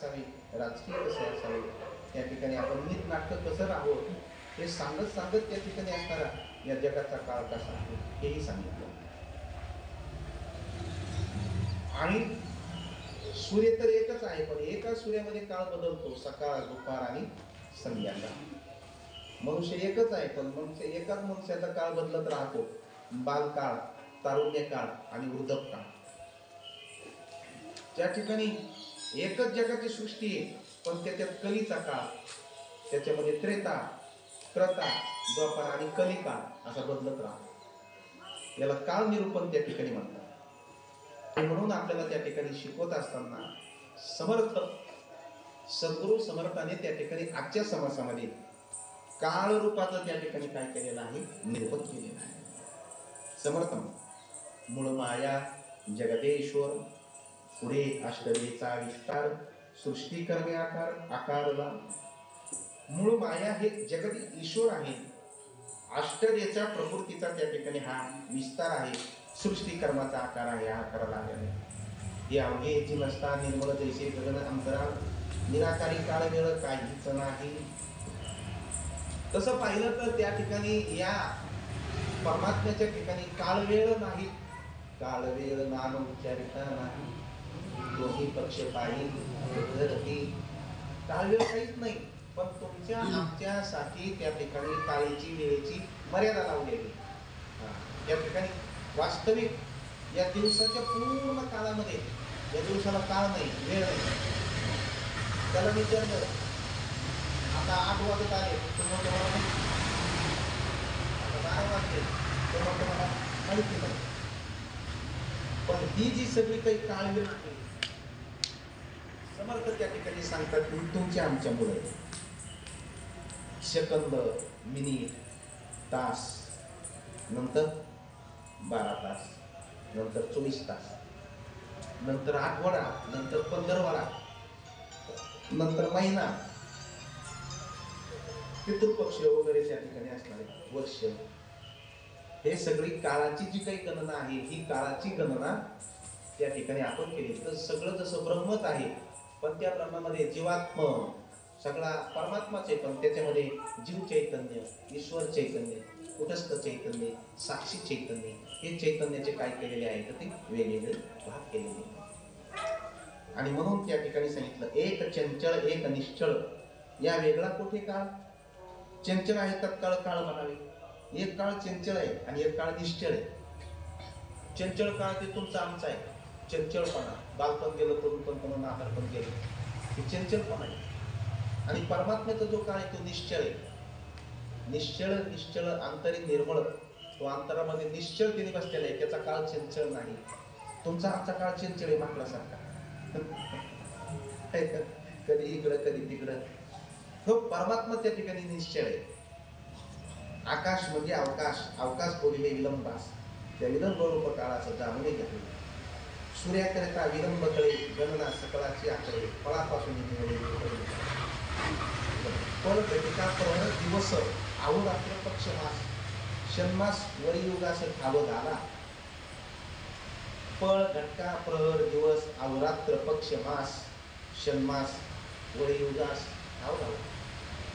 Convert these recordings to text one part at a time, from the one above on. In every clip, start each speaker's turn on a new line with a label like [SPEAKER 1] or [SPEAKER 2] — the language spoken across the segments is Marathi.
[SPEAKER 1] असावे, राजकीय कसे असावे, त्या ठिकाणी आपण नीटनाटक कसं राहावं, हे सांगत सांगत त्या ठिकाणी असणारा या जगाचा काळ कसा आहे हेही सांगितलं. आणि सूर्य तर एकच आहे, पण एका सूर्यामध्ये काळ बदलतो, सकाळ, दुपार आणि संध्याकाळ. मनुष्य एकच आहे, पण मनुष्य एकाच मनुष्याचा काळ बदलत राहतो. बालकाळ, तारुण्य काळ आणि वृद्धकाळ. त्या ठिकाणी एकच जगाची सृष्टी आहे, पण त्याच्यात कलीचा काळ, त्याच्यामध्ये त्रेता, त्रता, द्वापार आणि कलिकाळ असा बदलत राहतो. याला काळ निरूपण त्या ठिकाणी म्हणतात. आणि म्हणून आपल्याला त्या ठिकाणी शिकवत असताना समर्थ सद्गुरू समर्थाने त्या ठिकाणी आजच्या समासामध्ये काळ रूपाचं त्या ठिकाणी काय केलेलं आहे, निरूपण केलेलं आहे. समर्थ मूळ माया जगदेश्वर, पुढे अष्टदेचा विस्तार, सृष्टी करणे आकार, आकारला. मूळ माया हे जगत ईश्वर आहे, अष्टदेचा प्रकृतीचा त्या ठिकाणी हा विस्तार आहे, सृष्टी कर्माचा आकार आहे, आकाराला आलेला आहे. हे अवघे नसता निर्मळ जैसे गगन अंतराळ, निराकारी काळ वेळ काहीच नाही. तसं पाहिलं तर त्या ठिकाणी या परमात्म्याच्या ठिकाणी काळ वेळ नाही, काळ वेळ नाम उच्चारिता नाही, दोन्ही पक्ष पायी काळ वेळ काहीच नाही. पण तुमच्या आमच्यासाठी त्या ठिकाणी काळीची वेळेची मर्यादा लावलेली. या ठिकाणी वास्तविक या दिवसाच्या पूर्ण काळामध्ये या दिवसाला काळ नाही, वेळ नाही. त्याला विचारलं, आता 8 वाजत आले, तुम्हाला आता 12 वाजले, तुम्हाला माहिती नाही. पण ही जी सगळी काही काळ वेळ समर्थ त्या ठिकाणी सांगतात की तुमच्या आमच्यामुळे सेकंद, मिनिट, तास, नंतर 12 तास, नंतर 24 तास, नंतर आठवडा, नंतर 15 नंतर महिना, पितृपक्ष वगैरे त्या ठिकाणी असणारे वर्ष, हे सगळी काळाची जी काही गणना आहे, ही काळाची गणना त्या ठिकाणी आपण केली. तर सगळं जसं ब्रह्मच आहे, पण त्या ब्रह्मामध्ये जीवात्म सगळा परमात्माच आहे, पण त्याच्यामध्ये जीव चैतन्य, ईश्वर चैतन्य, कुटस्थ चैतन्य, साक्षी चैतन्य, हे चैतन्याचे काय केलेले आहे तर ते वेगवेगळे भाग केलेले. आणि म्हणून त्या ठिकाणी सांगितलं एक चंचल एक निश्चळ. या वेगळा कुठे काळ चंचल आहे, तत्काळ काळ म्हणावे. एक काळ चंचल आहे आणि एक काळ निश्चळ आहे. चंचल काळ ते तुमचा आमचा आहे, चंचलपणा, बालपण गेलं, तरुणपण, म्हातारपण गेलं, हे चंचलपणा आहे. आणि परमात्म्याचा जो काळ आहे तो निश्चळ आहे. निश्चळ निश्चळ अंतरी निर्मळ, तो अंतरामध्ये निश्चळतेने बसलेला आहे, त्याचा काळ चंचल नाही. तुमचा आमचा काळ चंचल आहे, माकडासारखा, कधी इकडं कधी तिकडं. तो परमात्मा त्या ठिकाणी निश्चळ आहे. आकाश म्हणजे अवकाश, अवकाश बोलिले विलंबास, त्या विलंब रूप काळाचं जाणून घेतले. सूर्याकरिता विलंब कळे, गणना सकळाची आकडे, फळापासून पण घटिका प्रहर दिवस, अहोरात्र पक्ष मास, षण्मास वरियुगास ठाव झाला. फळ घटका प्रहर दिवस अहोरात्र पक्ष मास, षण्मास वरियुगास ठाव झाला.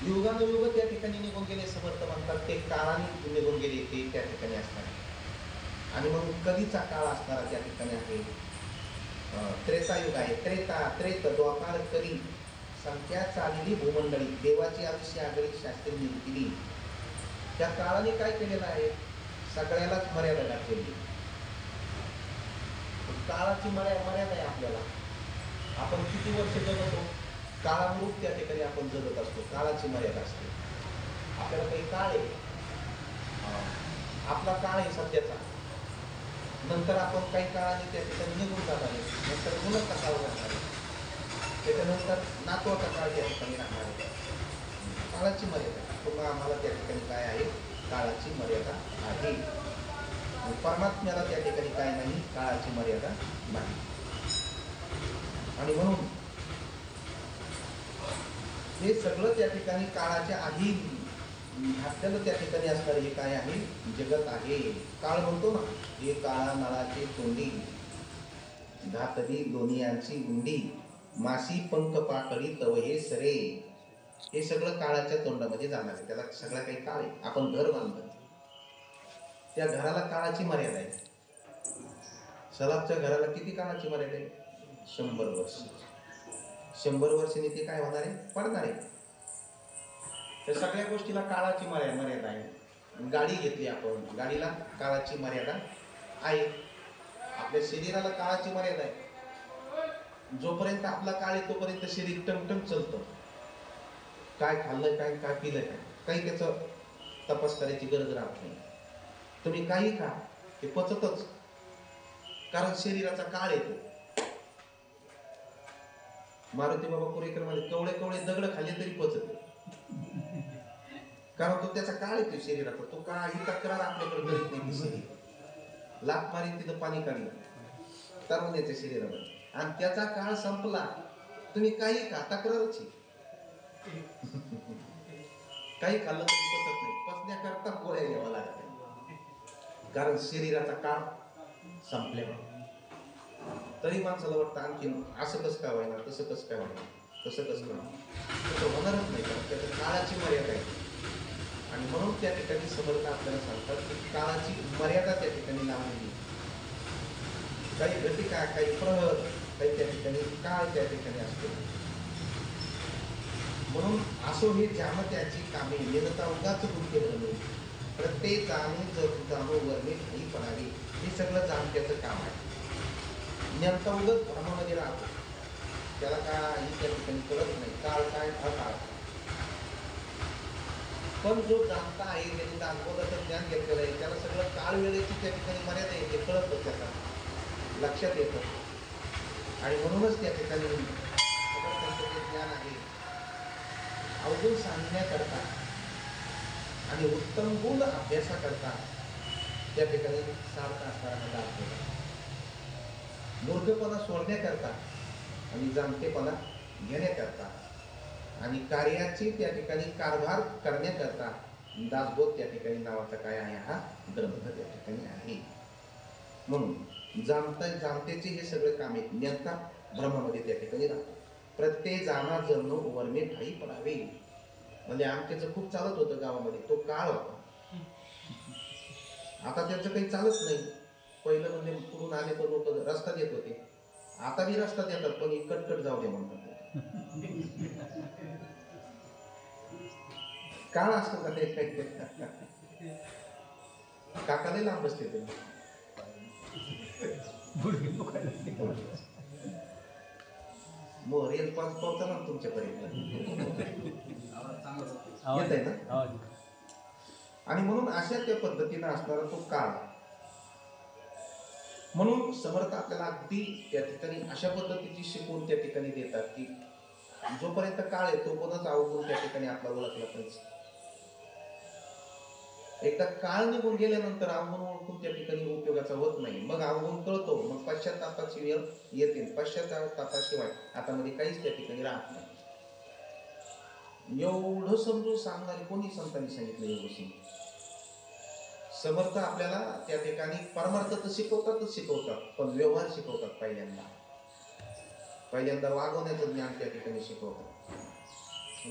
[SPEAKER 1] युगानुयुग त्या ठिकाणी निघून गेले, समर्थ म्हणतात ते काळाने निघून गेले, ते त्या ठिकाणी असणार. आणि म्हणून कधीचा काळ असणारा त्या ठिकाणी आहे त्रेतायुग आहे. त्रेता, त्रेत, द्वापार, कली, संख्या चालली भूमंडळी, देवाची आयुष्य आगळी शास्त्री केली. त्या काळाने काय केलेलं आहे, सगळ्यालाच मर्यादा घातलेली. काळाची मर्यादा आहे आपल्याला. आपण किती वर्ष जगतो, काळानुरूप त्या ठिकाणी आपण जगत असतो, काळाची मर्यादा असते. आपल्याला काही काळ आहे, आपला काळ आहे सध्याचा, नंतर आपण काही काळाने त्या ठिकाणी निघून जाणार आहे, नंतर मुलाचा काळ राहणार आहे, त्याच्यानंतर नातवाचा काळ त्या ठिकाणी राहणार आहे. काळाची मर्यादा पुन्हा आम्हाला त्या ठिकाणी काय आहे, काळाची मर्यादा आहे. परमात्म्याला त्या ठिकाणी काय नाही, काळाची मर्यादा नाही. आणि म्हणून हे सगळं त्या ठिकाणी काळाच्या आधी आपल्याला त्या ठिकाणी असणार हे काय आहे, जगत आहे. काळ म्हणतो ना, हे काळा नळाची तोंडी, घातली लोणियांची गुंडी, मासी पंख पाकळी तव हे सरे, हे सगळं काळाच्या तोंडामध्ये जाणार आहे. त्याला सगळं काही काळ आहे. आपण घर बांधलं, त्या घराला काळाची मर्यादा आहे. सलाबच्या घराला किती काळाची मर्यादा आहे? 100 वर्ष. 100 वर्षांनी ते काय होणार आहे? पडणार आहे. त्या सगळ्या गोष्टीला काळाची मर्यादा आहे. गाडी घेतली आपण, गाडीला काळाची मर्यादा आहे. आपल्या शरीराला काळाची मर्यादा आहे. जोपर्यंत आपला काळ आहे तोपर्यंत शरीर टमटम चालतं. काय खाल्लं काय, काय पिलं काय, काही त्याचं तपास करायची गरज राहत नाही. तुम्ही काही खा, ते पचतच, कारण शरीराचा काळ येतो. मारुती बाबा पुरेकर मध्ये कवळे कवळे दगड खाल्ले तरी पचत, कारण तो त्याचा काळ येतो शरीराचा. तो काही तक्रार आपल्याकडे करीत नाही. शरीर लाख मारी तिथं पाणी काढलं तरुणाच्या शरीरामध्ये, आणि त्याचा काळ संपला. तुम्ही काही खा, तक्रारच काही खाल्लं तरी पचत नाही. पचण्याकरता गोळ्या घ्यावा लागत, कारण शरीराचा काळ संपलेला. तरी माणसाला वाटतं आणखीन असं कसं काय व्हायला, तसं कसं काय व्हायला, तसं कसं काय होणारच नाही, कारण त्याच्या काळाची मर्यादा आहे. आणि म्हणून त्या ठिकाणी समर्थ आपल्याला सांगतात की काळाची मर्यादा त्या ठिकाणी लावलेली. काही घटिका, काही प्रहर, काही त्या ठिकाणी काळ त्या ठिकाणी असतो. म्हणून असो हे जाम त्याची कामे निरता उगाच गुंते भरणे, प्रत्येक जाणे जाणो वर्णे काही पडावे. हे सगळं जाणत्याचं काम आहे. नेमका उगत भ्रमामध्ये राहतो, त्याला काही त्या ठिकाणी कळत नाही काळ काय अकाळ. पण जो जाणता आहे, त्यांनी दाखवलं ज्ञान घेतलेलं आहे, त्याला सगळं काळ वेळेची त्या ठिकाणी मर्यादा येते, कळत त्याचा लक्षात येतं. आणि म्हणूनच त्या ठिकाणी त्यांचं जे ज्ञान आहे अवघड सांगण्याकरता आणि उत्तम गुण अभ्यासाकरता त्या ठिकाणी सार्थ असणारा दाखवला. मूर्खपणा सोडण्याकरता आणि जाणतेपणा घेण्याकरता आणि कार्याची त्या ठिकाणी कारभार करण्याकरता दासबोध त्या ठिकाणी नावाचा काय आहे, हा ग्रंथ त्या ठिकाणी आहे. म्हणून जाणतेचे हे सगळे कामे नेमका ब्रह्मामध्ये त्या ठिकाणी राहतो. प्रत्येक जाणा जण वर्णे ठाई पडावे. म्हणजे आमच्याचं खूप चालत होतं गावामध्ये, तो काळ होता. आता त्याचं काही चालत नाही. पहिलं म्हणजे पुढून आले तर लोक रस्ता देत होते, आता बी रस्ता देतात, पण कटकट जाऊ दे म्हणतात. काळ असतो का ते? काकाला लांब बसते ते मोर येत पावचा ना तुमच्यापर्यंत येत आहे ना. आणि म्हणून अशा त्या पद्धतीनं असणारा तो काळ. म्हणून समर्थ आपल्याला अगदी त्या ठिकाणी अशा पद्धतीची शिकवून त्या ठिकाणी देतात की जोपर्यंत काळ आहे तोपर्यंत अवगुण त्या ठिकाणी आपला ओळखला पाहिजे. एकदा काळ निघून गेल्यानंतर अवगुण ओळखून त्या ठिकाणी उपयोगाचा होत नाही. मग अवगुण कळतो, मग पश्चातापाची वेळ येते. पश्चातापाशिवाय आता मध्ये काहीच त्या ठिकाणी राहत नाही. एवढं समजून सांगणारे कोणी संतांनी सांगितलं एवढं समजून. समर्थ आपल्याला त्या ठिकाणी परमार्थ तर शिकवतात, पण व्यवहार शिकवतात. पहिल्यांदा वागवण्याचं ज्ञान त्या ठिकाणी शिकवतात.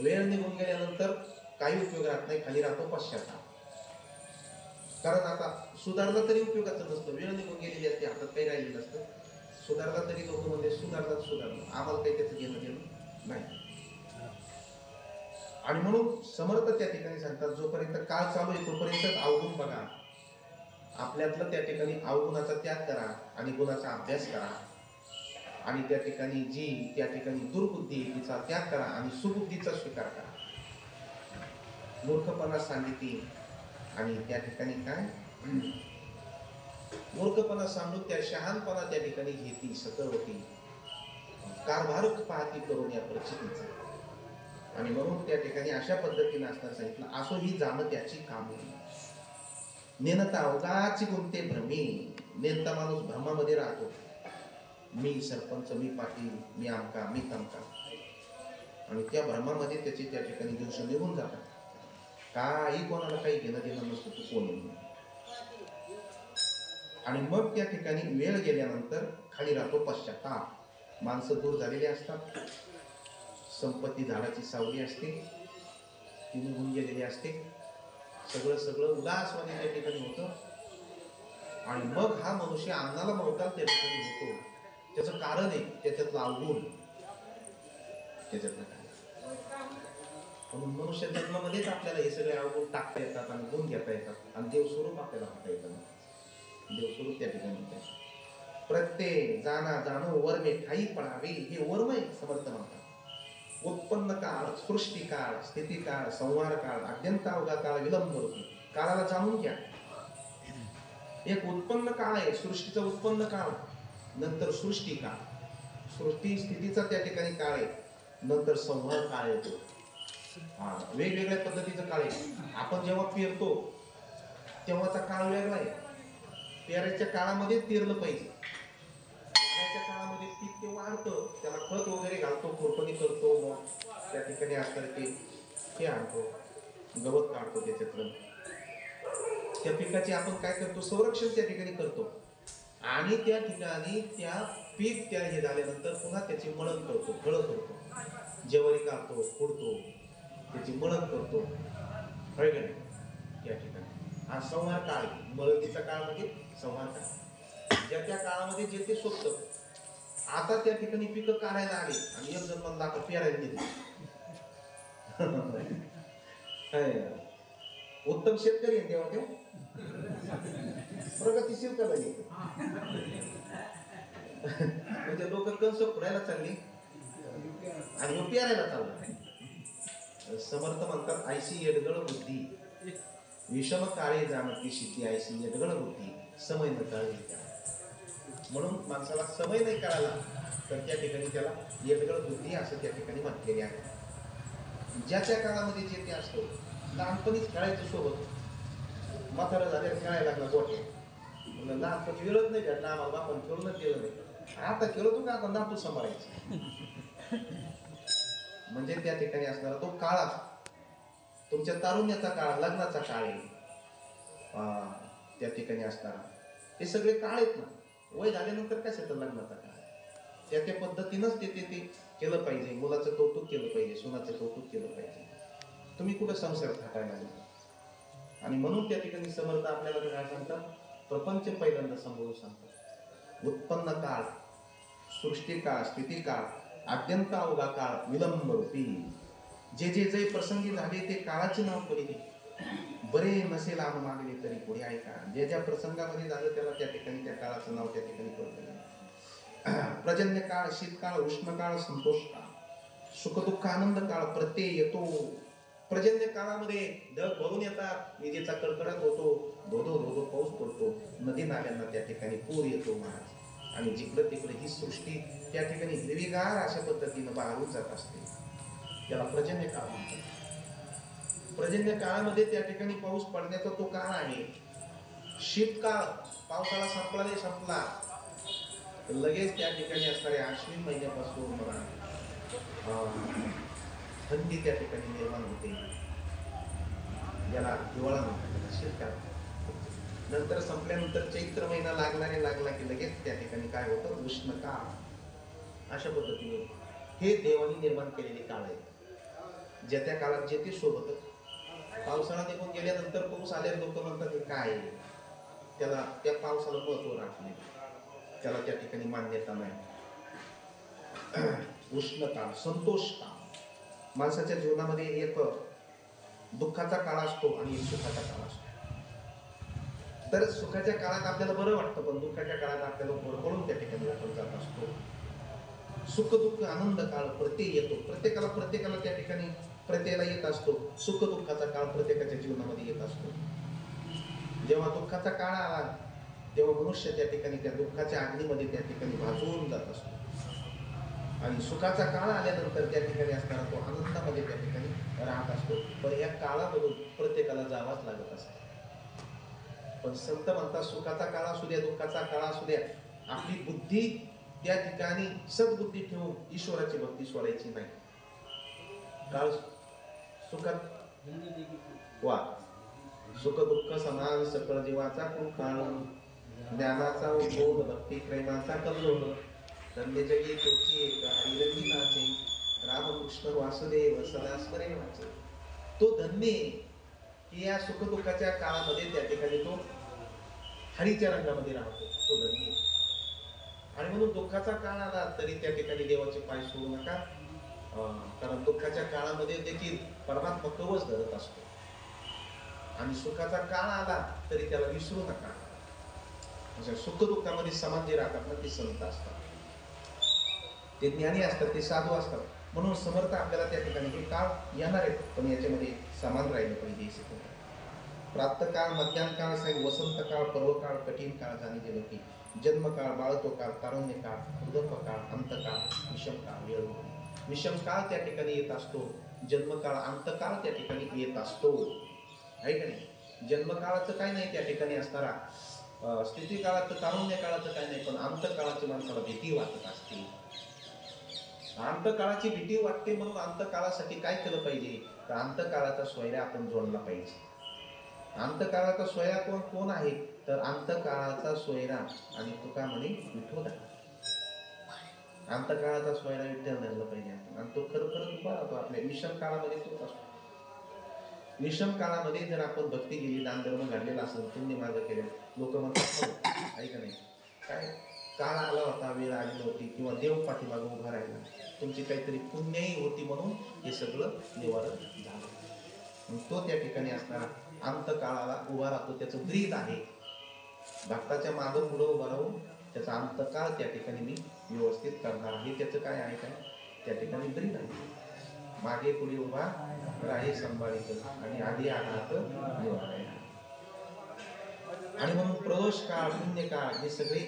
[SPEAKER 1] वेळ निघून गेल्यानंतर काही उपयोग राहत नाही, खाली राहतो पश्चाताप. कारण आता सुधारलं तरी उपयोगाचं नसतं, वेळ निघून गेलेली असते, हातात काही राहिलेलं नसतं. सुधारला तरी लोक म्हणजे सुधारलं, आम्हाला काही त्याचं घेणं देणं नाही. आणि म्हणून समर्थ त्या ठिकाणी सांगतात जोपर्यंत काळ चालू आहे तोपर्यंत अवगुण बघा. आपल्यातलं त्या ठिकाणी अवगुणाचा त्याग करा आणि गुणाचा अभ्यास करा. आणि त्या ठिकाणी जी त्या ठिकाणी दुर्बुद्धी तिचा त्याग करा आणि सुबुद्धीचा स्वीकार करा. मूर्खपणा सांगितली आणि त्या ठिकाणी काय मूर्खपणा सांगून त्या शहाणपणा त्या ठिकाणी घेती सतळ होती. कारभार पाहती करून या परिस्थितीचा. आणि म्हणून त्या ठिकाणी अशा पद्धतीने असताना सांगितलं असो ही जाणं त्याची कामे नेनता अवघाची गुंते भ्रमी. नेनता माणूस भ्रमामध्ये राहतो. मी सरपंच, मी पाटील, मी आमका, मी तमका, आणि त्या भ्रमामध्ये त्याचे त्या ठिकाणी दिवस निघून जातात. काही कोणाला काही घेणं देणं नसतं, तू कोण आहे. आणि मग त्या ठिकाणी वेळ गेल्यानंतर खाली राहतो पश्चाताप. माणसं दूर झालेली असतात, संपत्ती झाडाची सावली असते ती निघून गेलेली असते, सगळं सगळं उदासवाणी त्या ठिकाणी होतं. आणि मग हा मनुष्य अन्नाला मवताल त्या ठिकाणी होतो. त्याचं कारण आहे त्याच्यातलं अवगुण, त्याच्यातलं काय. म्हणून मनुष्य जन्मामध्येच आपल्याला हे सगळे अवगुण टाकता येतात आणि गुण घेता येतात आणि देवस्वरूप आपल्याला होता येतं. देवस्वरूप त्या ठिकाणी होतं. प्रत्येक जाणो वर्मे ठाई पडावे, हे वर्म आहे समर्थ म्हणतात. उत्पन्न काळ, सृष्टी काळ, स्थिती काळ, संहार काळ, अत्यंतावघा काळ, विलंब होती. काळाला जाणून घ्या. एक उत्पन्न काळ आहे, सृष्टीचा उत्पन्न काळ, नंतर सृष्टी काळ, सृष्टी स्थितीचा त्या ठिकाणी काळ आहे, नंतर संहार काळ येतो. वेगवेगळ्या पद्धतीचा काळ आहे. आपण जेव्हा पेरतो तेव्हाचा काळ वेगळा आहे. पेरायच्या काळामध्ये पेरलं पाहिजे. पेरायच्या काळामध्ये पीक ते वाढतं, त्याला खत वगैरे घालतो, खुरपणी करतो, मग त्या ठिकाणी असतात ते आणतो, गवत काढतो त्याच्यातलं. त्या पिकाचे आपण काय करतो, संरक्षण त्या ठिकाणी करतो. आणि त्या ठिकाणी त्या पीक त्या हे झाल्यानंतर पुन्हा त्याची मळण करतो, फळं करतो, ज्वारी काढतो, फोडतो, त्याची मळण करतो, त्या ठिकाणी. हा संहार काळ, मळणीचा काळ म्हणजे संहार काळ. ज्या त्या काळामध्ये जे ते सोपतं. आता त्या ठिकाणी पिकं काढायला आली आणि एक जण म्हणला आता पेरायला गेली. उत्तम शेतकरी आहे तेव्हा ते प्रगतीशील करायला म्हणजे लोक कंस फोडायला चालली आणि पेरायला चालला. समर्थ म्हणतात ऐशी येडगळ बुद्धी, विषम काळे जाणती शिती, ऐशी येडगळ बुद्धी, समय न काळे त्या. म्हणून माणसाला समय नाही कळाला तर त्या ठिकाणी त्याला येडगळ बुद्धी असं त्या ठिकाणी म्हटलेले आहे. ज्या त्या काळामध्ये जे ते असतो, लहानपणीच खेळायचं सोबत, म्हातारा झाल्यावर खेळायला लागला गोटे. लहानपणी वेळच नाही भेटला आम्हाला, बापान खेळूनच गेलं नाही. आता खेळतो का आता नातू सांभाळायचं. म्हणजे त्या ठिकाणी असणारा तो काळ, तुमच्या तारुण्याचा काळ, लग्नाचा काळ आहे त्या ठिकाणी असणारा. हे सगळे काळ आहेत ना. वय झाल्यानंतर काय येतं लग्नाचा काळ. त्या त्या पद्धतीनंच ते केलं पाहिजे. मुलाचं कौतुक केलं पाहिजे, सुनाचं कौतुक केलं पाहिजे. तुम्ही कुठं संसार थाटायला लागला. आणि म्हणून त्या ठिकाणी समर्थ आपल्याला काय सांगतात, प्रपंच पहिल्यांदा समोरून सांगतात. उत्पन्न काळ, सृष्टी काळ, स्थिती काळ, अत्यंत अवघा काळ, विलंब रूपी. जे जे जे प्रसंगी झाले ते काळाचे नाव पडले. बरे नसेल आम मागले तरी पुढे ऐका. जे ज्या प्रसंगामध्ये झालं त्याला त्या ठिकाणी त्या काळाचं नाव त्या ठिकाणी पडलं. पर्जन्य काळ, शीतकाळ, उष्ण काळ, संतोष काळ, सुख दुःख आनंद काळ, प्रत्यय येतो. पर्जन्य काळामध्ये ढग भरून येतात, विजेचा कडकडाट होतो, धोधो धोधो पाऊस पडतो, नदी नाल्यांना त्या ठिकाणी पूर येतो महाराज. आणि जिकडं तिकडे ही सृष्टी त्या ठिकाणी हिरवीगार अशा पद्धतीनं बहरून जात असते. त्याला पर्जन्य काळ म्हणतात. पर्जन्य काळामध्ये त्या ठिकाणी पाऊस पडण्याचा तो काळ आहे. शीतकाळ, पावसाळा संपला नाही संपला लगेच त्या ठिकाणी असणाऱ्या अश्विन महिन्यापासून थंडी त्या ठिकाणी निर्माण होते, याला हिवाळा म्हणतात. शीतकाळ नंतर संपल्यानंतर चैत्र महिना लागला की लगेच त्या ठिकाणी काय होतं, उष्ण काळ. अशा पद्धतीने हे देवानी निर्माण केलेले काळ आहे. ज्या त्या काळात जे ते सोबत. पावसाळा निघून गेल्यानंतर पाऊस आल्यावर लोक म्हणतात हे काय आहे, त्याला त्या पावसाला महत्व राहत नाही, त्याला त्या ठिकाणी मान्यता नाही. उष्ण काळ, संतोष काळ. माणसाच्या जीवनामध्ये एक दुःखाचा काळ असतो आणि एक सुखाचा काळ असतो. तर सुखाच्या काळात आपल्याला बरं वाटतं, पण दुःखाच्या काळात आपल्याला बडबडून त्या ठिकाणी आपण जात असतो. सुख दुःख आनंद काळ प्रत्यय येतो. प्रत्येकाला त्या ठिकाणी प्रत्ययाला येत असतो. सुख दुःखाचा काळ प्रत्येकाच्या जीवनामध्ये येत असतो. जेव्हा दुःखाचा काळ आला तेव्हा मनुष्य त्या ठिकाणी त्या दुःखाच्या अग्नीमध्ये त्या ठिकाणी भाजून जात असतो. आणि सुखाचा काळ आल्यानंतर त्या ठिकाणी असणारा तो आनंदामध्ये त्या ठिकाणी राहत असतो. पण या काळामधून प्रत्येकाला जावाच लागत असतो. पण संत म्हणतात सुखाचा काळ असू द्या, दुःखाचा काळ असू द्या, आपली बुद्धी त्या ठिकाणी सद्बुद्धी ठेवून ईश्वराची भक्ती सोडायची नाही. काळ सुखात वा सुख दुःख समान सकळ जीवाचा काळ, ज्ञानाचा उद्भव भक्ती प्रेमाचा कल्लोळ, धन्य जगी तोची एक हरिरंगिनाचे रामकृष्ण वासुदेव सदा स्मरेवाचे. तो धन्य की या सुखदुःखाच्या काळामध्ये त्या ठिकाणी तो हरीच्या रंगामध्ये राहतो, तो धन्य. आणि म्हणून दुःखाचा काळ आला तरी त्या ठिकाणी देवाचे पाय सोडू नका, कारण दुःखाच्या काळामध्ये देखील परमात्मा कवच धरत असतो. आणि सुखाचा काळ आला तरी त्याला विसरू नका. म्हणजे सुख दुःखामध्ये समान जे राहतात ना ते संत असतात, ते ज्ञानी असतात, ते साधू असतात. म्हणून समर्थ आपल्याला त्या ठिकाणी हे काळ येणार आहेत, पण याच्यामध्ये समान राहिलं पाहिजे हे शिकवतात. प्रातःकाळ, मध्यान्ह काळ, वसंत काळ, पर्वकाळ, कठीण काळ जाणी गेलो की जन्मकाळ, बाळतो काळ, तारुण्य काळ, वृद्ध काळ, अंतकाळ, विषम काळ, वेळ. विषम काळ त्या ठिकाणी येत असतो, जन्मकाळ, अंतकाळ त्या ठिकाणी येत असतो, आहे का नाही? जन्मकाळाचं काय नाही त्या ठिकाणी असणारा, स्थिती काळाचं, तारुण्य काळाचं काय नाही, पण अंतकाळाची माणसाला भीती वाटत असते. अंतकाळाची भीती वाटते म्हणून अंतकाळासाठी काय केलं पाहिजे, तर अंतकाळाचा सोयरा आपण जोडला पाहिजे. अंतकाळाचा सोयरा कोण आहे, तर अंतकाळाचा सोयरा आणि तुका म्हणे विठोबा. अंतकाळाचा सोयरा विठ्ठल धरला पाहिजे आणि तो खरोखरच उभा राहतो आपल्या विषम काळामध्ये तोच असतो. विषम काळामध्ये जर आपण भक्ती केली, दानधर्म घडलेला असेल, पुण्य मार्ग केले, लोक म्हणतात ऐका नाही काय काळ आला होता, वेळ आली नव्हती, किंवा देव पाठीमागं उभा राहिला, तुमची काहीतरी पुण्यही होती म्हणून हे सगळं निवारण झालं. तो त्या ठिकाणी असणारा अंतकाळाला उभा राहतो, त्याचं ब्रीद आहे. भक्ताच्या मागं पुढं उभा राहून त्याचा अंतकाळ त्या ठिकाणी मी व्यवस्थित करणार आहे, त्याचं काय आहे, काय त्या ठिकाणी ब्रीद आहे. मागे पुढे उभा राही संभाळीत आणि आधी आघात निवाराय. आणि म्हणून प्रदोष काळ, पुण्य काळ हे सगळे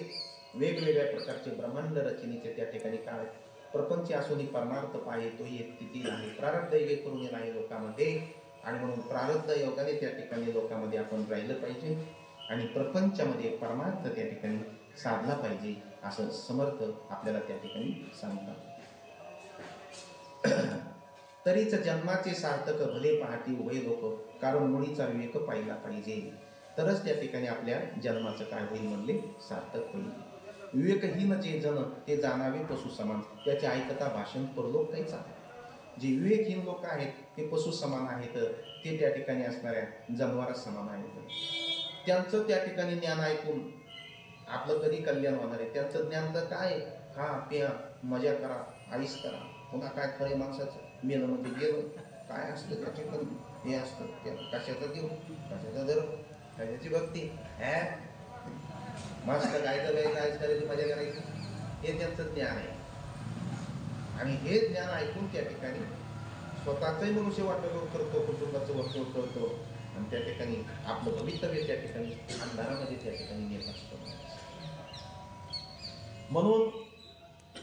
[SPEAKER 1] वेगवेगळ्या प्रकारचे ब्रह्मांड रचनेचे त्या ठिकाणी काळ. प्रपंच असून परमार्थ पाहे तोही एक स्थिती आहे, प्रारब्ध एक करून आहे लोकांमध्ये. आणि म्हणून प्रारब्ध योगाने त्या ठिकाणी लोकांमध्ये आपण राहिलं पाहिजे आणि प्रपंचामध्ये परमार्थ त्या ठिकाणी साधला पाहिजे, असं समर्थ आपल्याला त्या ठिकाणी सांगतात. तरीच जन्माचे सार्थक भले पहाटी उभे लोक, कारण मुळीचा विवेक पाहिला पाहिजे, तरच त्या ठिकाणी आपल्या जन्माचं काय होईल म्हणले सार्थक होईल. विवेकहीन जे जन ते जाणावे पशु समान, त्याचे ऐकता भाषण परलोक काहीच आहे. जे विवेकहीन लोक आहेत ते पशु समान आहेत, ते त्या ठिकाणी असणाऱ्या जनावरा समान आहेत. त्यांचं त्या ठिकाणी ज्ञान ऐकून आपलं कधी कल्याण होणार आहे? त्यांचं ज्ञान तर काय, खा प्या मजा करा, आईस करा, पुन्हा काय खरे माणसाचं मेलं म्हणजे गेलं, काय असतं त्याचे पण हे असतं, त्या कशाचा देव, कशाचा धर्म, कशाची भक्ती, मस्त गायचं गायचं आईस करायची, मजा करायची, हे त्यांचं ज्ञान आहे. आणि हे ज्ञान ऐकून त्या ठिकाणी स्वतःचंही मनुष्य वाटप करतो, कुटुंबाचं वर्तुळ करतो आणि त्या ठिकाणी आपलं भवितव्य त्या ठिकाणी अंधारामध्ये त्या ठिकाणी नेत असतो. म्हणून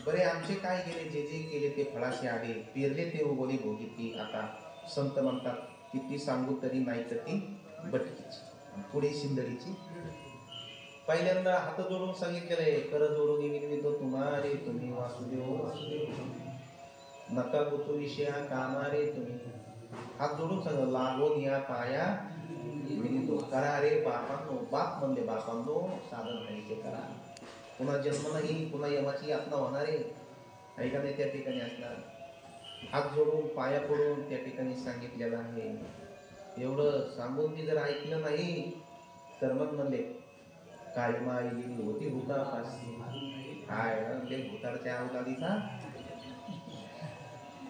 [SPEAKER 1] बरे आमचे काय गेले, जे जे केले ते फळाशी आले, पेरले ते उगवले भोगिती. आता संत म्हणतात किती सांगू तरी नाही तर ती बटकीची, पुढे शिंदडीची. पहिल्यांदा हात जोडून सांगितलेलं आहे, कर जोडून विनवितो तुम्हारे तुम्ही वासुदेव वासुदेव, नका गुतू विषया कामारे तुम्ही. हात जोडून सांग लागून या पाया विनितो, करा रे बापांनो, बाप म्हणले बापांनो साधन करायचे करा. पुन्हा जन्म नाही, पुन्हा यमाची यातना होणार आहे, ऐका नाही त्या ठिकाणी असणार. हात जोडून पाया पडून त्या ठिकाणी सांगितलेलं आहे. एवढं सांगून ती जर ऐकलं नाही तर मग म्हणले काय माई होती भूता फाशी, काय म्हणले भूतारच्या अवतारीचा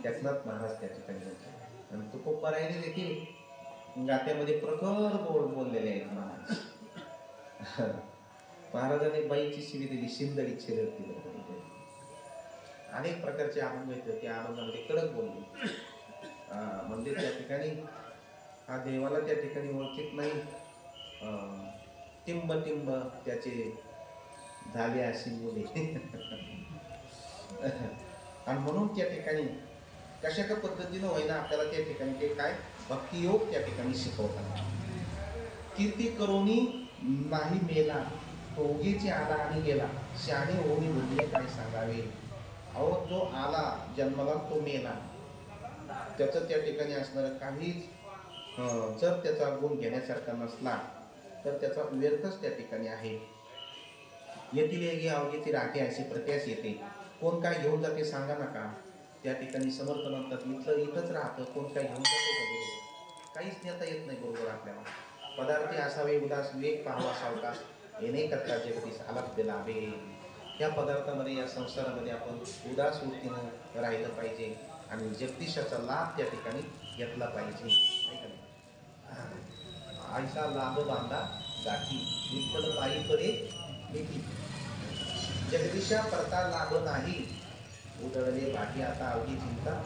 [SPEAKER 1] त्यातनाथ महाराज त्या ठिकाणी होते. आणि तो खूप राहिले देखील गात्यामध्ये प्रखर बोललेले आहेत महाराज. महाराजांनी बाईची शिवी दिली, शिंदडी शिरत दिली, अनेक प्रकारचे अभंग येतात, त्या अभंगामध्ये कडक बोलले. म्हणजे त्या ठिकाणी हा देवाला त्या ठिकाणी ओळखीत नाही, टिंब टिंब त्याचे झाले अशी मुले. आणि म्हणून त्या ठिकाणी कशा का पद्धतीनं होईना आपल्याला त्या ठिकाणी ते काय भक्तियोग त्या ठिकाणी शिकवतात. कीर्ती करोनी नाही मेला, तो उगीचे आला आणि गेला, शहाणे होऊन बोलले काय सांगावे. अहो जो आला जन्माला तो मेला, त्याचं त्या ठिकाणी असणारं काहीच जर त्याचा गुण घेण्यासारखा नसला तर त्याचा व्यर्थच त्या ठिकाणी आहे. येथील अवघेची राखे अशी प्रत्यास येते, कोण काय घेऊन जाते सांगा नका. त्या ठिकाणी समर्थ म्हणतात इथलं इथंच राहतं, कोण काय घेऊन जाते का बरोबर? काहीच नेता येत नाही बरोबर आपल्याला. पदार्थी असावे उदास, विवेक पाहावा सावकाश, येणे करता जगदीश आलाप लाभे. या पदार्थामध्ये, या संसारामध्ये आपण उदास वृत्तीनं राहिलं पाहिजे आणि जगदीशाचा लाभ त्या ठिकाणी घेतला पाहिजे. आईचा लाभ बांधा गाठी, विठ्ठल पायी करे भीती. जगदीशा परता लाभ नाही, उधळले भाटी आता अवघी चिंता.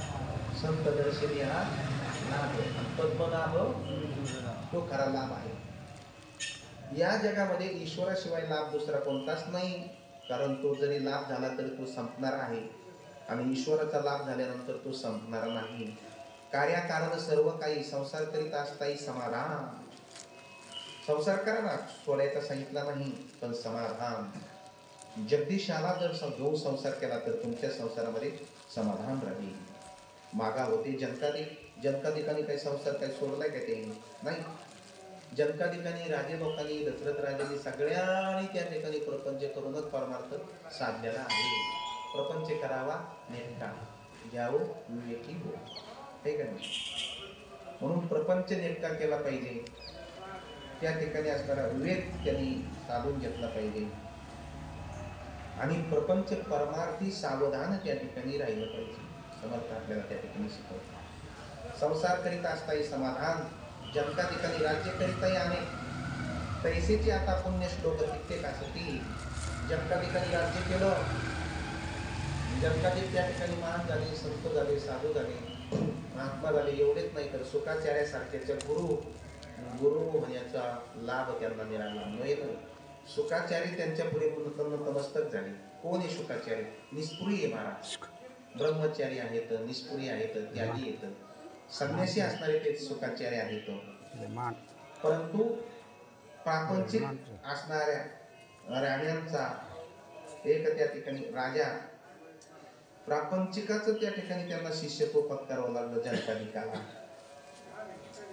[SPEAKER 1] संत दर्शनी हा लाभ, पद्मनाभ तो खरा लाभ आहे. या जगामध्ये ईश्वराशिवाय लाभ दुसरा कोणताच नाही. कारण तो जरी लाभ झाला तरी तो संपणार आहे आणि ईश्वराचा लाभ झाल्यानंतर तो संपणार नाही. कार्याकारण सर्व काही संसार करीत असताही समाधान. संसार करा ना, सोडायचा सांगितला नाही, पण समाधान. जगदीशाला जर घेऊन संसार केला तर तुमच्या संसारामध्ये समाधान राहील. मागा होते जनकाधिकांनी काही संसार काही सोडलाय का? ते नाही. जनकाधिकांनी राजे लोकांनी, दशरथ राजांनी सगळ्यांनी त्या ठिकाणी प्रपंच करूनच परमार्थ साधलेला आहे. प्रपंच करावा नेमका, घ्यावो विवेकी हो, हे का नाही? म्हणून प्रपंच नेमका केला पाहिजे. त्या ठिकाणी असणारा विवेक त्यांनी साधून घेतला पाहिजे आणि प्रपंच परमार्थी सावधान त्या ठिकाणी राहिलं पाहिजे. समर्थ आपल्याला त्या ठिकाणी शिकवतात. संसार करीत असताही समाधान, जनता ठिकाणी राज्य करीताही अनेक पैसेचे आता पुण्य श्लोक कित्येकासाठी. जनता ठिकाणी राज्य केलं, जनताचे त्या ठिकाणी महान झाले, संत झाले, साधू झाले, महात्मा झाले. एवढेच नाही तर सुखाचार्यासारख्याच्या गुरु होण्याचा लाभ त्यांना मिळाला. नाही, शुकाचार्य त्यांच्या पुढे नतमस्तक झाले. कोण आहे शुकाचार्य? निष्पुरी आहे महाराज. ब्रह्मचारी आहेत, निष्पुरी आहेत, त्यागी आहेत, संन्यासी असणारे ते शुकाचार्य आहेत. परंतु प्रापंचिक असणाऱ्या राण्यांचा एक त्या ठिकाणी राजा, प्रापंचिकाचं त्या ठिकाणी त्यांना शिष्यत्व पत्करावं लागलं जनकाधिकाला.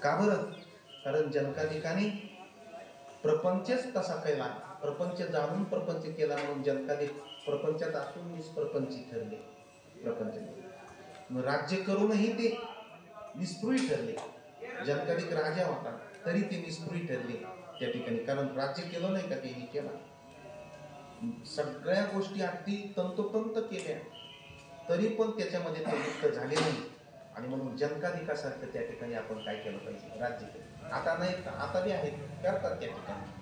[SPEAKER 1] का बरं? कारण जनकाधिकाने प्रपंचच तसा केला, प्रपंच जाणून प्रपंच केला म्हणून जनकाधिक प्रपंचात असून निष्प्रपंची ठरले. प्रपंच राज्य करूनही ते निष्पृही ठरले. जनकाधिक राजा होता तरी ते निष्पृही ठरले त्या ठिकाणी. कारण राज्य केलं नाही का त्यांनी? केला. सगळ्या गोष्टी अगदी तंतोतंत केल्या तरी पण त्याच्यामध्ये ते मुक्त झाले नाही. आणि म्हणून जनकाधिकासारखं त्या ठिकाणी आपण काय केलं पाहिजे? राज्य केलं. आता नाही, आता बी आहेत, करतात त्या ठिकाणी.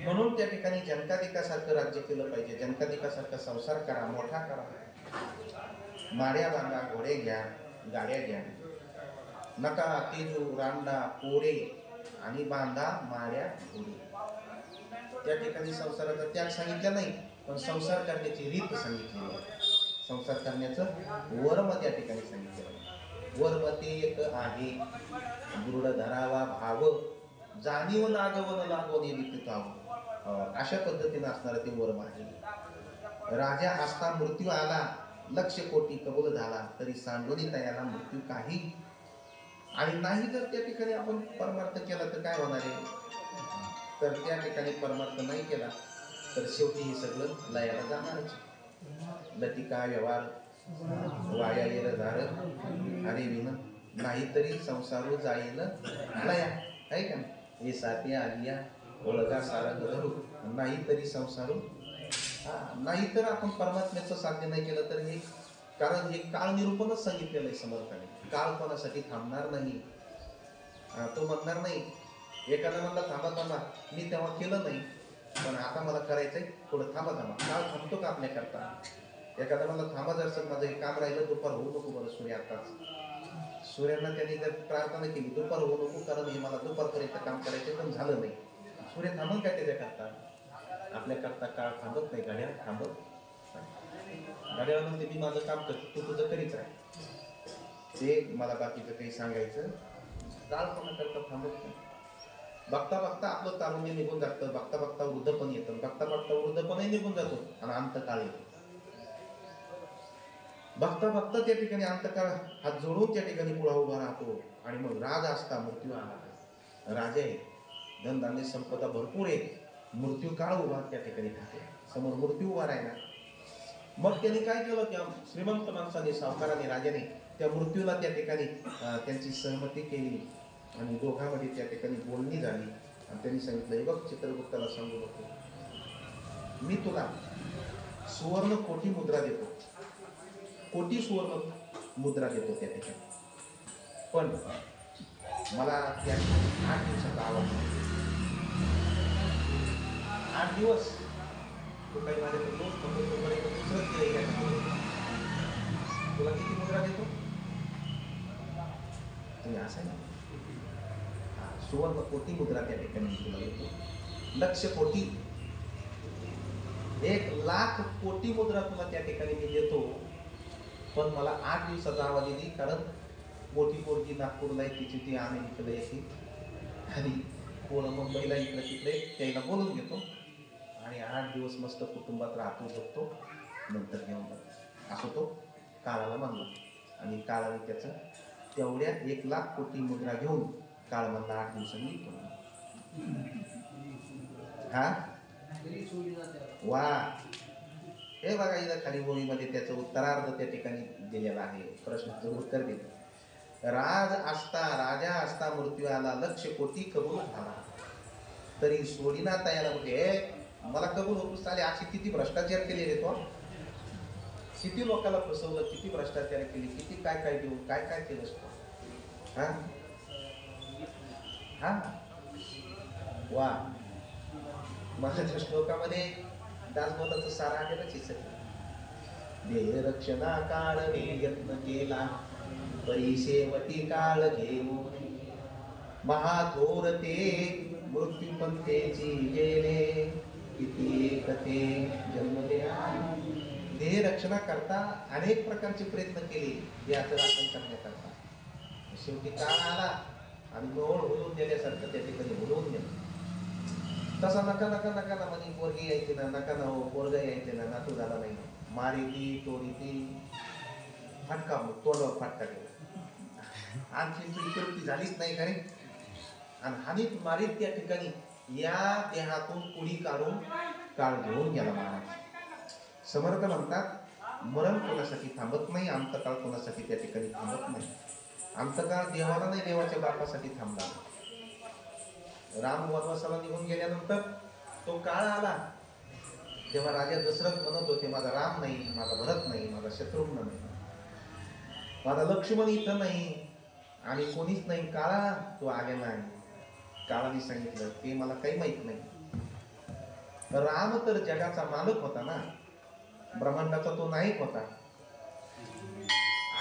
[SPEAKER 1] म्हणून त्या ठिकाणी जनकाधिकासारखं राज्य केलं पाहिजे. जनकाधिकासारखा संसार करा, मोठा करा. माड्या बांधा, घोडे घ्या, गाड्या घ्या. नका तेजू रांडा पोरे आणि बांधा माड्या घोडे. त्या ठिकाणी संसाराचा त्याग सांगितला नाही, पण संसार करण्याची रीत सांगितलेली आहे. संसार करण्याचं वर्म त्या ठिकाणी सांगितलेलं. वर्म ते एक आहे, दृढ धरावा भाव, जाणीव नागवन लागवणे लिखिताव. अशा पद्धतीने असणारं ते वर्म आहे. राजा असता मृत्यू आला, लक्ष कोटी कबूल झाला, तरी सांडोनी तयाला मृत्यू काही. आणि नाही जर त्या ठिकाणी आपण परमार्थ केला तर काय होणार आहे? तर त्या ठिकाणी परमार्थ नाही केला तर शेवटी हे सगळं लयाला जाणारच. लतिका व्यवहार वाया येल झार अरे विन, नाहीतरी संसारू जाईल लया, आहे का? हे साथी आलिया ओळखा सारंग धरू, नाहीतरी संसारू. नाहीतर आपण परमात्म्याचं साध्य नाही केलं तर हे, कारण हे काळ निरूपणच सांगितलेलं आहे समर्थाने. काळ कोणासाठी थांबणार नाही. तो म्हणणार नाही, एखादा म्हणला थांबा थांबा, मी तेव्हा केलं नाही पण आता मला करायचंय, थोडं थांबा थांबा. काळ थांबतो का आपल्याकरता? एखादा म्हणला थांबा जर माझं हे काम राहिलं, दुपार होऊ नको बरं सूर्य आताच. सूर्यांना त्यांनी जर प्रार्थना केली दुपार होऊ नको, कारण हे मला दुपारपर्यंत काम करायचं, पण झालं नाही. सूर्य थांबल काय त्याच्याकरता? आपल्याकरता काळ थांबत नाही, घड्याळ थांबत. घड्याळ म्हणते मी माझं काम करतो, तू तुझं करीच आहे. ते मला बाकीचं काही सांगायचं, काळ कोणाकरता थांबत नाही. बघता बघता आपलं तारुण्य निघून जातं, बघता बघता वृद्धपण येतं, बघता बघता वृद्धपणही निघून जातो आणि अंतकाळ येतो. बघता बघता त्या ठिकाणी अंतकाळ हात जोडून त्या ठिकाणी पुढा उभा राहतो आणि मग राज असता मृत्यू आला. राजा आहे, धनधान्य संपदा भरपूर आहे, मृत्यू काळ उभा त्या ठिकाणी थांबतो. समोर मृत्यू उभा राहिला, मग त्यांनी काय केलं, त्या श्रीमंत माणसाने, सावकाराने, राजाने त्या मृत्यूला त्या ठिकाणी त्यांची सहमती केली आणि दोघांमध्ये त्या ठिकाणी बोलणी झाली आणि त्यांनी सांगितलं, हे बघ चित्रगुप्ताला सांगू नको, मी तुला सुवर्ण कोटी मुद्रा देतो, कोटी सुवर्ण मुद्रा देतो त्या ठिकाणी, पण मला त्या 8 दिवसाचा आवाज, 8 दिवस तू काही माझ्याकडे दुसरंच तुला किती मुद्रा देतो तुम्ही, असं ना, सुवर्ण कोटी मुद्रा त्या ठिकाणी तुला देतो, 1,00,000 कोटी, 1,00,000 कोटी मुद्रा तुला त्या ठिकाणी मी देतो, पण मला 8 दिवसाचा आवाज दिली, कारण मोठी पोरगी नागपूरला आहे, तिची ती अमेरिकेला येते आणि पोरं मुंबईला इकडे तिकडे, त्याला बोलून घेतो आणि 8 दिवस मस्त कुटुंबात राहतो, बघतो, नंतर घेऊन जातो, असं तो काळाला मानला. आणि काळाने त्याचं तेवढ्या 1,00,000 कोटी मुद्रा घेऊन काळ म्हणला 8 दिवसांनी निघतो. हा वा, हे बघा इथं खाली भूमीमध्ये त्याचं उत्तरार्ध त्या ठिकाणी दिलेलं आहे, प्रश्नाचं उत्तर दिलं. राजा असता मृत्यू आला, 1,00,000 कोटी कबूल झाला, तरी सोडीना तयाला म्हणजे मला कबूल होतच आले. अशी किती भ्रष्टाचार केले रे तो, किती लोकांना फसवलं, किती भ्रष्टाचार केले, किती काय काय देऊन काय काय केलं असतो. हा हा वा, माझ्या श्लोकामध्ये दासबोधाचं सार आलेलंच आहे सगळं. देह रक्षणा काळ यत्न केला, परी शेवटी काळ घेऊ, महाथोर ते मृत्यू पंथेची गेले, किती एकते जन्मले. देह रक्षणा करता अनेक प्रकारचे प्रयत्न केले देहाचं रक्षण करण्याकरता, शेवटी काळ आला आणि मोहळ हुलून दिल्यासारखं त्या ठिकाणी हुलवून गेलं. तसा नका नका नका ना म्हणे पोरगी यायची ना, नका ना हो पोरगा यायचे ना, नातू झाला नाही, मारी ती तोडी ती, फटका तोंडावर फटका गेला, आणखी कृती झालीच नाही खरी, आणि हानीत मारीत त्या ठिकाणी या देहातून कुडी काढून काळ घेऊन गेला महाराज. समर्थ म्हणतात, मरण कोणासाठी थांबत नाही, अंतकाळ कोणासाठी त्या ठिकाणी थांबत नाही. अंतकाळ देवाला नाही, देवाच्या बापासाठी थांबला. राम वनवासाला निघून गेल्यानंतर तो काळ आला, तेव्हा राजा दशरथ म्हणत होते, माझा राम नाही, माझा भरत नाही, माझा शत्रुघ्न नाही, माझा लक्ष्मण इथं नाही आणि कोणीच नाही, काळा तो आले नाही. काळाने सांगितलं, ते मला काही माहित नाही. राम तर जगाचा मालक होता ना, ब्रह्मांडाचा तो नायक होता,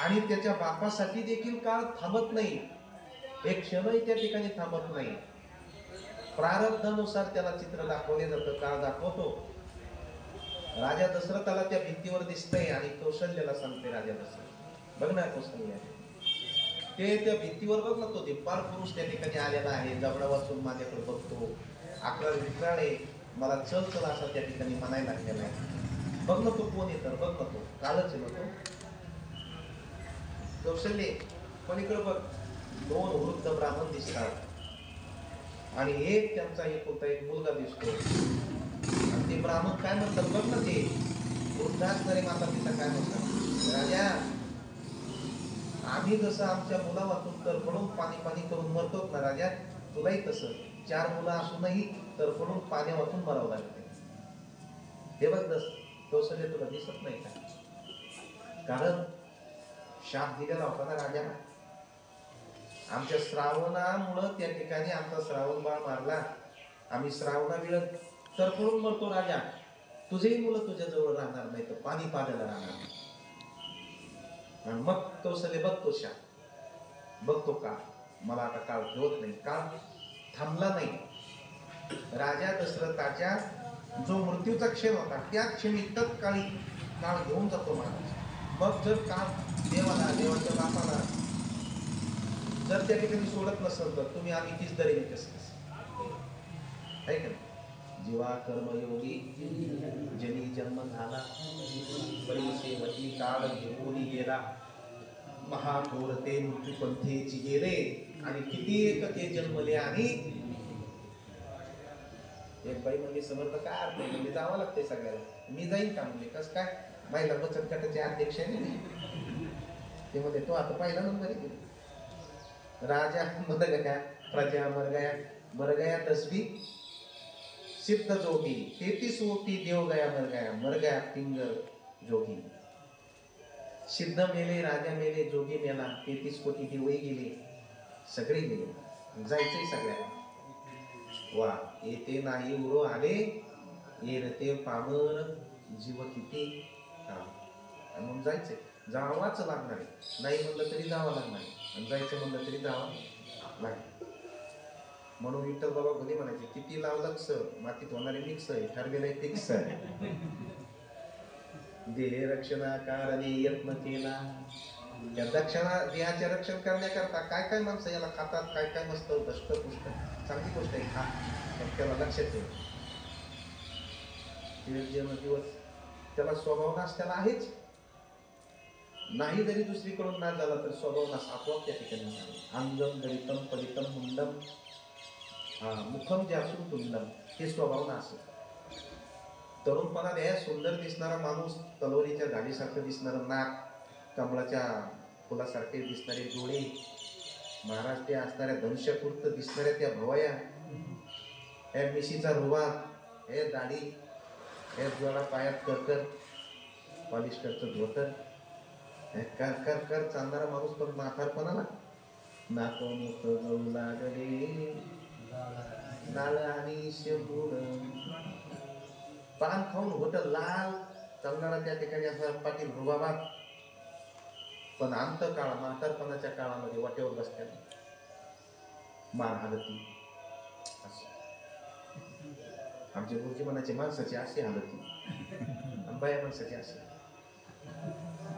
[SPEAKER 1] आणि त्याच्या बापासाठी देखील काळ थांबत नाही, एक क्षणही त्या ठिकाणी थांबत नाही. प्रारब्धानुसार त्याला चित्र दाखवले जातं, काळ दाखवतो. राजा दशरथाला त्या भिंतीवर दिसतंय आणि कौशल्याला सांगते राजा दशरथ, बघ ना कौशल्य, ते त्या भिंतीवर बघ ना, तो दिपाळ पुरुष त्या ठिकाणी आलेला आहे, जबडा वाचून माझ्याकडे बघतो, 11 विक्राळे मला चल चल असा त्या ठिकाणी म्हणायला लागलेला आहे, बघ ना तो कोण येतं, बघ ना तो कालच आहे ना तो. कौशल्य पलीकडे बघ, 2 वृद्ध ब्राह्मण दिसतात आणि एक त्यांचा एकुलता एक मुलगा दिसतो, आणि ते ब्राह्मण काय म्हणतात बघ ना, ते वृद्ध असणारे माता पिता काय म्हणतात, राजा आम्ही जसं आमच्या मुला वाचून तरफडून पाणी पाणी करून मरतो ना राजा, तुलाही तसं 4 मुलं असूनही तरफडून पाण्या वाचून मरावं लागते. हे बघ कौशल्य तुला दिसत नाही का, कारण शाप दिलेला होता ना राजाला, आमच्या श्रावणामुळं त्या ठिकाणी आमचा श्रावण बाळ मारला, आम्ही श्रावणा वेळ तरफडून मरतो राजा, तुझेही मुलं तुझ्या जवळ राहणार नाही, तर पाणी पाजायला राहणार. आणि मग कौशल्य बघतो शाप, बघतो काळ, मला आता काळ ठेवत नाही, काळ थांबला नाही. राजा दशरथाच्या जो मृत्यूचा क्षण होता त्या क्षणी तत्काळी काळ घेऊन जातो महाराज. मग जर काळ देवाला, देवाच्या बापाला जर त्या ठिकाणी सोडत नसेल तर तुम्ही आम्ही तीच दरेने कसं आहे का, जीवा कर्मयोगी जनी जन्म झाला, परिसेवती काळ घेऊन गेला, महाथोर ते मृत्यू पंथेची गेले, आणि किती एक ते जन्मले. आणि एक बाई म्हणजे समर्थ काय अर्थ आहे, म्हणजे जावं लागतंय सगळ्याला, मी जाईन का म्हणजे, कसं काय, महिला बचत गटाचे अध्यक्ष आहे ना. ते मध्ये तो आता पहिला नंबर आहे. राजा मर गया, प्रजा मर गया, मर गया तस्बी सिद्ध जोगी, 33 कोटी देव गया, मर गया पिंगर जोगी. सिद्ध मेले, राजा मेले, जोगी मेला, 33 कोटी देवही गेले, सगळे गेले. जायचंय सगळ्याला. वा येते नाही उरो आले, येरते पामर जीव किती म्हणून जायचंय. जावाच लागणार आहे. नाही म्हणलं तरी जावं लागणार आहे, आणि जायचं म्हणलं तरी जावं लागणार. म्हणून विठ्ठल बाबा भले म्हणायचे, किती लावलं स मातीत होणारे मिक्स आहे, ठरलेलं फिक्स आहे. देह रक्षणा कारणे यत्न केला. त्या दक्षिणा देहाचे रक्षण करण्याकरता काय काय माणसं याला खातात, काय काय मस्त दष्टपुष्ट चांगली गोष्ट आहे, खा. पण त्याला लक्षात ठेव, दिवस त्याला स्वभाव नाश त्याला आहेच. नाही जरी दुसरीकडून नाश झाला तर स्वभाव नाश आपोआप त्या ठिकाणी. अंगम गलितम पलितम मुंडम मुखम ज्यासून तुंडम, हे स्वभाव नाश. तरुणपणात या सुंदर दिसणारा माणूस, तलवारीच्या झाडीसारखं दिसणारं नाक, कमळाच्या फुलासारखे दिसणारे डोळे, महाराष्ट्रीय असणाऱ्या धनुष्यपूर्त दिसणाऱ्या त्या भवया, या मिशीचा रुवा, हे दाढी, हे ज्वाळा पायात करकर, पॉलिस्टरचं धोतर, हे कर कर कर चालणारा माणूस, पण म्हातारपणाला नाकोन गळू लागले नाळ आणि शेपूर, पान खाऊन होत लाल चालणारा त्या ठिकाणी असा पाटील रुबाबात, पण अंतकाळ म्हातारपणाच्या काळामध्ये वाटेवर बसत्याला मान हालती. आमच्या गुरुजी म्हणायचे, माणसाची अशी हालती आणि बाया माणसाची अशी.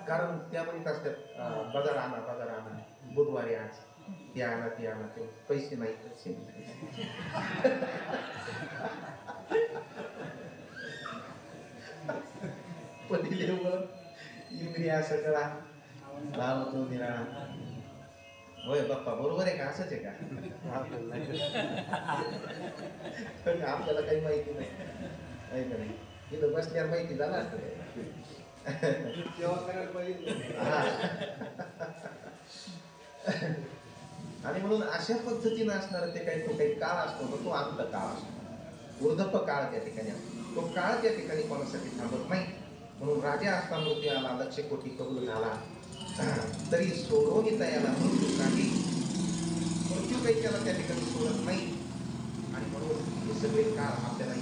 [SPEAKER 1] कारण त्यामध्ये असतात, बाजार आणा बुधवारी आज ते आणा ते आणा, ते पैसे नाही पैसे पहिले इंद्रिया सकळा लावतो निराळा. होय बाप्पा, बरोबर आहे का? असंच आहे का? आपल्याला काही माहिती नाही का? नाही इथं बसल्यावर माहिती झालं असतं. आणि म्हणून अशा पद्धतीने असणार ते काही काळ असतो ना, तो अंत काळ असतो, वृद्धप काळ त्या ठिकाणी असतो. तो काळ त्या ठिकाणी कोणासाठी थांबत नाही. म्हणून राजा असता मृत्यू आला, 1,00,000 कोटी कबूल झाला, तरी सोडवून त्याला मृत्यू काही त्याला त्या ठिकाणी सोडत नाही. आणि म्हणून हे सगळे काळ आपल्याला